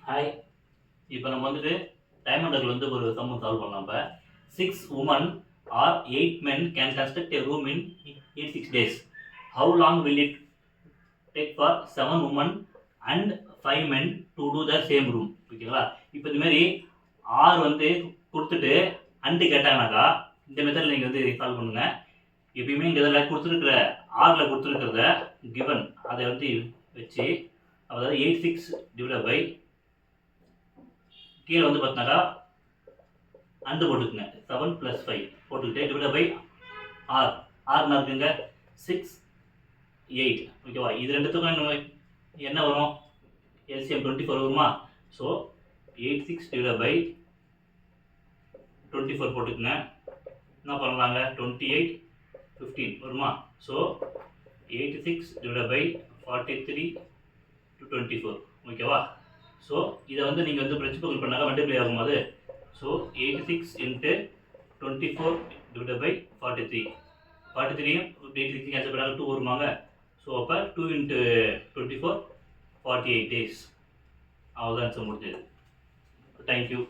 Hi. இப்போ நம்ம வந்துட்டு டைமண்டரில் வந்து ஒரு சம் சால்வ் பண்ணலாம். இப்போ 6 women or 8 men can construct a room in 6 days. How long will it take for 7 women and 5 men to do the same room? ஓகேங்களா? இப்போ இதுமாரி ஆர் வந்து கொடுத்துட்டு அண்டு கேட்டாங்கனாக்கா இந்த மெத்தடில் நீங்கள் வந்து சால்வ் பண்ணுங்க. எப்பயுமே இங்கே இதில் கொடுத்துருக்குற ஆரில் கொடுத்துருக்கிறத கிவன் அதை வந்து வச்சு, அதாவது 86 டிவைட் பை கீழே வந்து பார்த்தினாக்கா அண்டு போட்டுக்குங்க. 7 + 5 போட்டுக்கிட்டு டிவைட் பை ஆர்னா இருக்குங்க 6 8. ஓகேவா? இது ரெண்டுத்துக்கும் என்ன வரும்? எல்சிஎம் 24 வருமா? ஸோ 86 டிவைட் பை 24 போட்டுக்குங்க. என்ன பண்ணலாங்க? 28 15 வருமா? So 86 divide by 43 to 24. ஓகேவா? ஸோ இதை வந்து நீங்கள் வந்து பிரின்சிபல் பண்ணாங்க மல்டிப்ளை ஆகும்போது, ஸோ 86 × 24 டிவைட் பை 43. 43யும் 86 கேன்சல் பண்ணாங்க 2 வருமாங்க. ஸோ அப்போ 2 × 24 48 days. அவ்வளோதான் ஆன்சர் முடிஞ்சது. தேங்க்யூ.